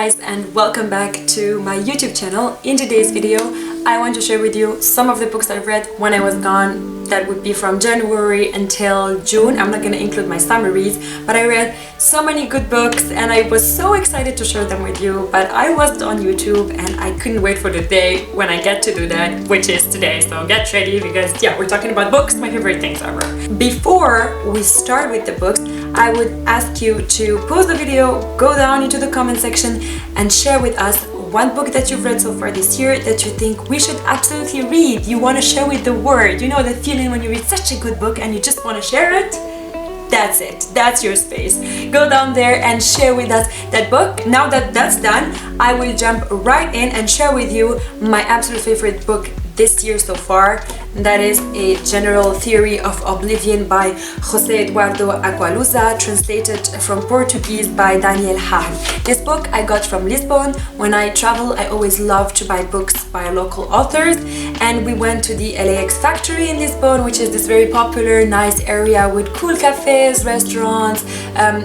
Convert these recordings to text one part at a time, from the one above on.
guys, and welcome back to my YouTube channel. In today's video I want to share with you some of the books I've read when I was gone. That would be from January until June. I'm not going to include my summaries, but I read so many good books and I was so excited to share them with you. But I wasn't on YouTube and I couldn't wait for the day when I get to do that, which is today. So get ready because yeah, we're talking about books, my favorite things ever. Before we start with the books, I would ask you to pause the video, go down into the comment section and share with us one book that you've read so far this year that you think we should absolutely read. You want to share with the world. You know the feeling when you read such a good book and you just want to share it? That's it. That's your space. Go down there and share with us that book. Now that that's done, I will jump right in and share with you my absolute favorite book this year so far. That is A General Theory of Oblivion by José Eduardo Agualusa, translated from Portuguese by Daniel Hahn. This book I got from Lisbon. When I travel, I always love to buy books by local authors, and we went to the LAX factory in Lisbon, which is this very popular, nice area with cool cafes, restaurants,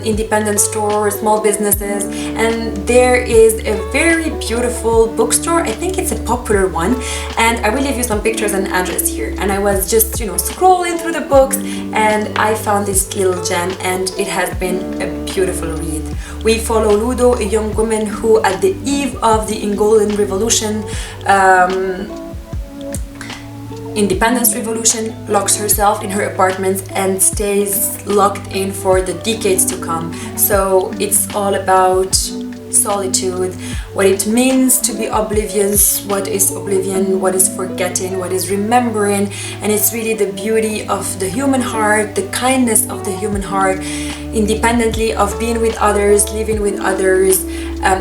independent stores, small businesses, and there is a very beautiful bookstore. I think it's a popular one, and I will leave you some pictures and address here. And I was just, scrolling through the books and I found this little gem and it has been a beautiful read. We follow Ludo, a young woman who at the eve of the Angolan Revolution, Independence Revolution, locks herself in her apartment and stays locked in for the decades to come. So it's all about solitude, what it means to be oblivious, what is oblivion, what is forgetting, what is remembering, and it's really the beauty of the human heart, the kindness of the human heart, independently of being with others, living with others,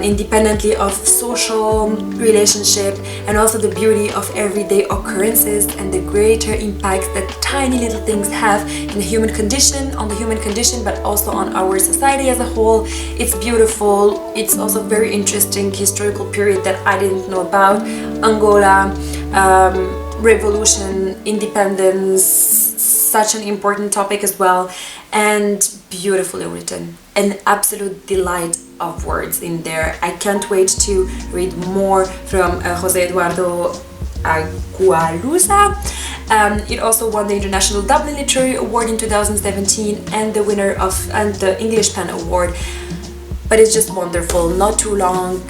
independently of social relationship, and also the beauty of everyday occurrences and the greater impact that tiny little things have in the human condition, on the human condition, but also on our society as a whole. It's beautiful. It's also very interesting historical period that I didn't know about. Angola, revolution, independence, such an important topic as well, and beautifully written. An absolute delight of words in there. I can't wait to read more from José Eduardo Agualusa. It also won the International Dublin Literary Award in 2017 and the winner of the English Pen Award. But it's just wonderful, not too long,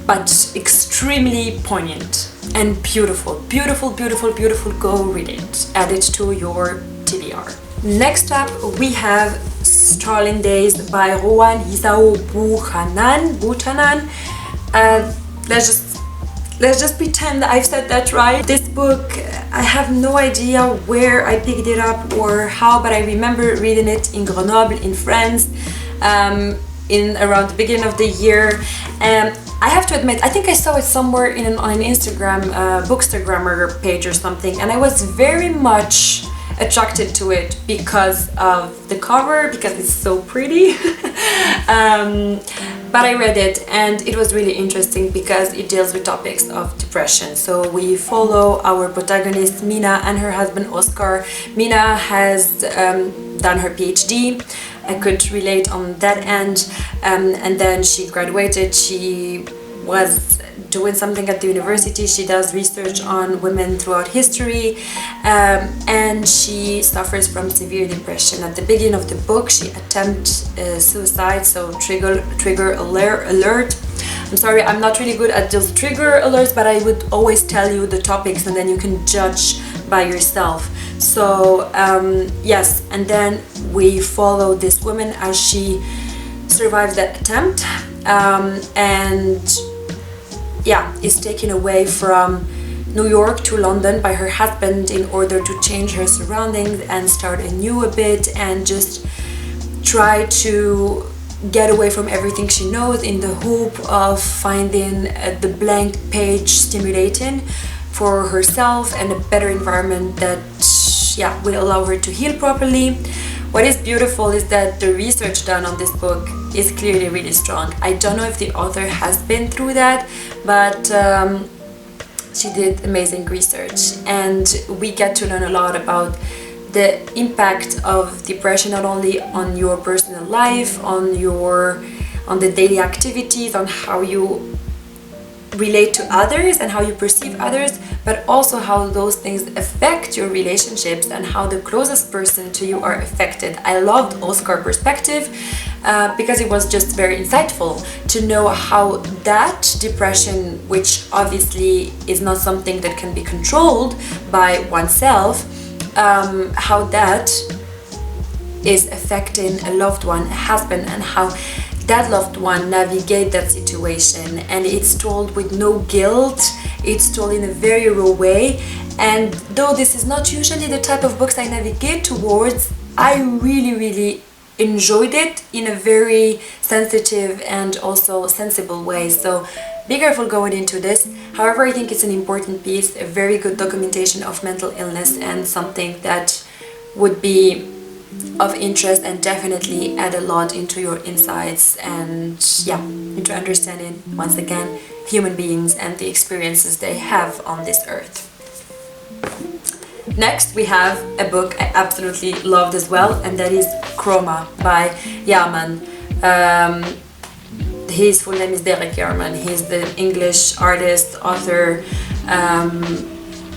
but extremely poignant and beautiful. Beautiful, beautiful, beautiful. Go read it. Add it to your TBR. Next up, we have Starlin Days by Rowan Hisao Buchanan. Let's just pretend that I've said that right. This book, I have no idea where I picked it up or how, but I remember reading it in Grenoble in France, in around the beginning of the year. I have to admit, I think I saw it somewhere on an Instagram bookstagrammer page or something, and I was very much attracted to it because of the cover, because it's so pretty. But I read it and it was really interesting because it deals with topics of depression. So we follow our protagonist Mina and her husband Oscar. Mina has done her PhD. I could relate on that end, and then she graduated. She was doing something at the university. She does research on women throughout history, and she suffers from severe depression. At the beginning of the book, she attempts suicide, so trigger alert. I'm sorry, I'm not really good at those trigger alerts, but I would always tell you the topics and then you can judge by yourself. So yes, and then we follow this woman as she survives that attempt, and yeah, is taken away from New York to London by her husband in order to change her surroundings and start anew a bit and just try to get away from everything she knows in the hope of finding the blank page stimulating for herself and a better environment that will allow her to heal properly. What is beautiful is that the research done on this book is clearly really strong. I don't know if the author has been through that, but she did amazing research, and we get to learn a lot about the impact of depression, not only on your personal life, on on the daily activities, on how you relate to others and how you perceive others, but also how those things affect your relationships and how the closest person to you are affected. I loved Oscar perspective because it was just very insightful to know how that depression, which obviously is not something that can be controlled by oneself, how that is affecting a loved one, a husband, and how that loved one navigate that situation. And it's told with no guilt, it's told in a very raw way. And though this is not usually the type of books I navigate towards, I really enjoyed it in a very sensitive and also sensible way. So be careful going into this. However, I think it's an important piece, a very good documentation of mental illness, and something that would be of interest and definitely add a lot into your insights and yeah, into understanding once again human beings and the experiences they have on this earth. Next we have a book I absolutely loved as well, and that is Chroma by Yaman. His full name is Derek Yarman. He's the English artist, author,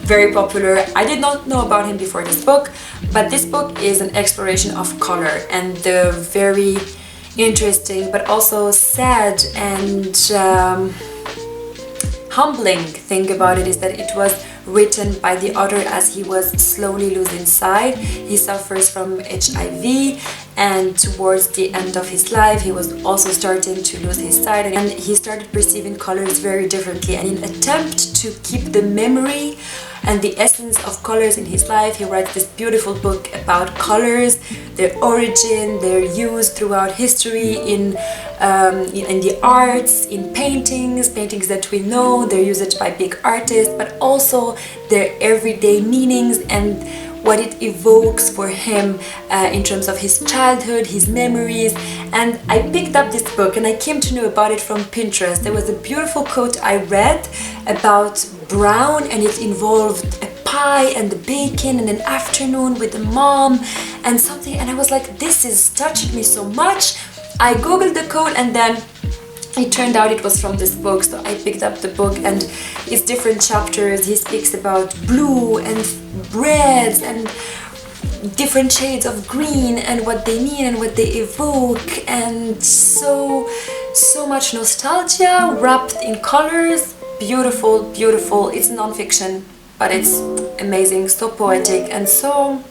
very popular. I did not know about him before this book, but this book is an exploration of color, and the very interesting but also sad and humbling thing about it is that it was written by the author as he was slowly losing sight. He suffers from HIV, and towards the end of his life he was also starting to lose his sight, and he started perceiving colors very differently. And in an attempt to keep the memory and the essence of colors in his life, he writes this beautiful book about colors, their origin, their use throughout history in the arts, in paintings that we know, their usage by big artists, but also their everyday meanings and what it evokes for him in terms of his childhood, his memories. And I picked up this book and I came to know about it from Pinterest. There was a beautiful quote I read about brown, and it involved a pie and the bacon and an afternoon with the mom and something, and I was like, this is touching me so much. I googled the quote and then it turned out it was from this book, so I picked up the book, and it's different chapters. He speaks about blue and reds and different shades of green and what they mean and what they evoke, and so much nostalgia wrapped in colors. Beautiful, beautiful. It's non-fiction, but it's amazing, so poetic and so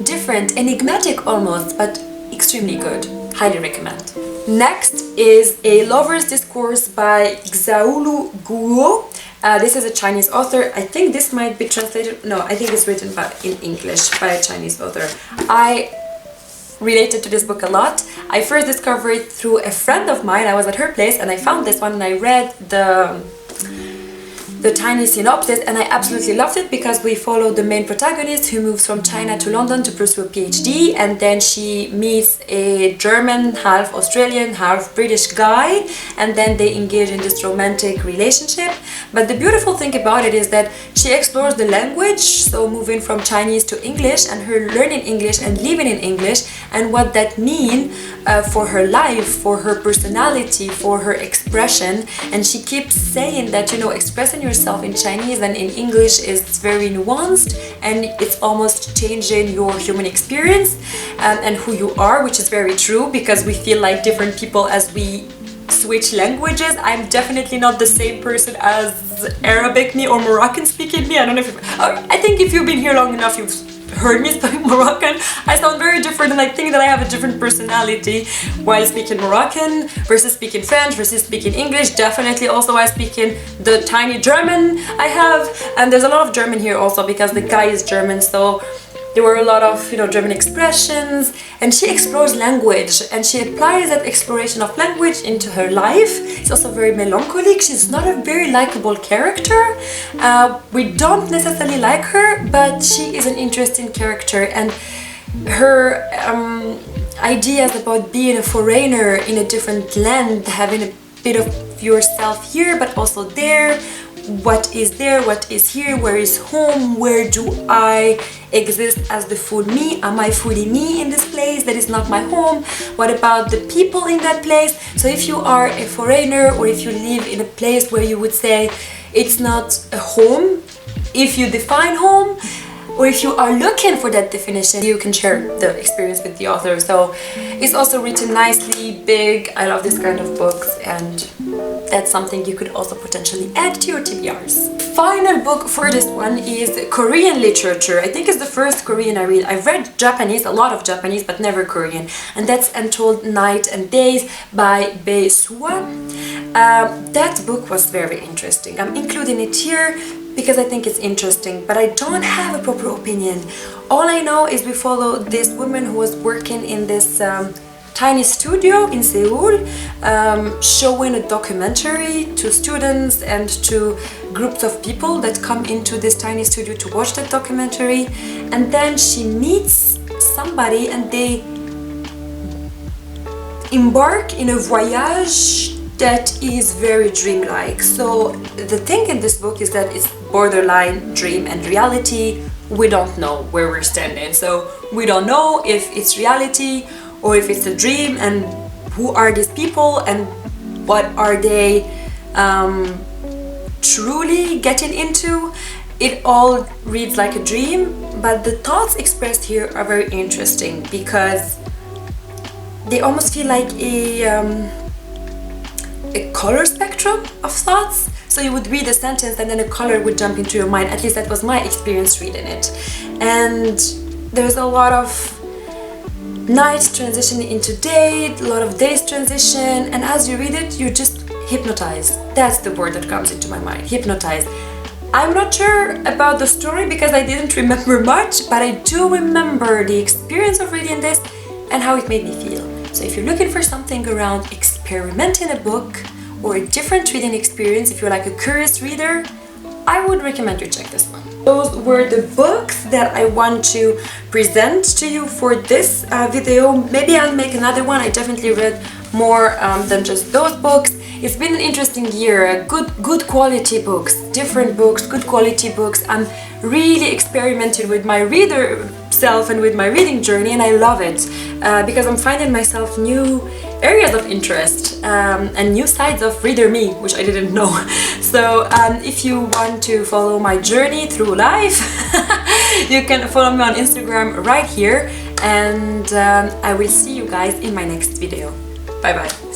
different, enigmatic almost, but extremely good. Highly recommend. Next is a Lovers Discourse by Xiaolu Guo. This is a Chinese author. I think this might be translated, no, I think it's written in English by a Chinese author. I related to this book a lot. I first discovered it through a friend of mine. I was at her place and I found this one and I read the tiny synopsis, and I absolutely loved it because we follow the main protagonist who moves from China to London to pursue a PhD, and then she meets a German, half Australian, half British guy, and then they engage in this romantic relationship. But the beautiful thing about it is that she explores the language, so moving from Chinese to English, and her learning English and living in English, and what that means for her life, for her personality, for her expression. And she keeps saying that, you know, expressing yourself in Chinese and in English is very nuanced, and it's almost changing your human experience and who you are, which is very true, because we feel like different people as we switch languages. I'm definitely not the same person as Arabic me or Moroccan speaking me. I don't know if I think if you've been here long enough, you've heard me speak Moroccan. I sound very different, and I think that I have a different personality while speaking Moroccan versus speaking French versus speaking English. Definitely also while speaking the tiny German I have, and there's a lot of German here also because the guy is German, so there were a lot of, you know, German expressions, and she explores language and she applies that exploration of language into her life. It's also very melancholic. She's not a very likable character. We don't necessarily like her, but she is an interesting character, and her ideas about being a foreigner in a different land, having a bit of yourself here but also there, what is there, what is here, where is home, where do I exist as the full me, am I fully me in this place that is not my home, what about the people in that place. So if you are a foreigner, or if you live in a place where you would say it's not a home, if you define home, or if you are looking for that definition, you can share the experience with the author. So it's also written nicely, big. I love this kind of books, and that's something you could also potentially add to your TBRs. Final book for this one is Korean literature. I think it's the first Korean I read. I've read Japanese, a lot of Japanese, but never Korean. And that's Untold Night and Days by Bae Sua. That book was very interesting. I'm including it here because I think it's interesting, but I don't have a proper opinion. All I know is we follow this woman who was working in this tiny studio in Seoul, showing a documentary to students and to groups of people that come into this tiny studio to watch that documentary. And then she meets somebody and they embark in a voyage that is very dreamlike. So the thing in this book is that it's borderline dream and reality. We don't know where we're standing, so we don't know if it's reality or if it's a dream, and who are these people and what are they truly getting into. It all reads like a dream, but the thoughts expressed here are very interesting because they almost feel like a color spectrum of thoughts. So you would read a sentence and then a color would jump into your mind. At least that was my experience reading it. And there's a lot of night transition into day, a lot of days transition, and as you read it, you're just hypnotized. That's the word that comes into my mind, hypnotized. I'm not sure about the story because I didn't remember much, but I do remember the experience of reading this and how it made me feel. So if you're looking for something around experimenting a book or a different reading experience, if you're like a curious reader, I would recommend you check this one. Those were the books that I want to present to you for this video. Maybe I'll make another one. I definitely read more than just those books. It's been an interesting year, good quality books, different books, good quality books. I'm really experimenting with my reader self and with my reading journey, and I love it because I'm finding myself new areas of interest and new sides of reader me, which I didn't know. So if you want to follow my journey through life, you can follow me on Instagram right here, and I will see you guys in my next video. Bye bye.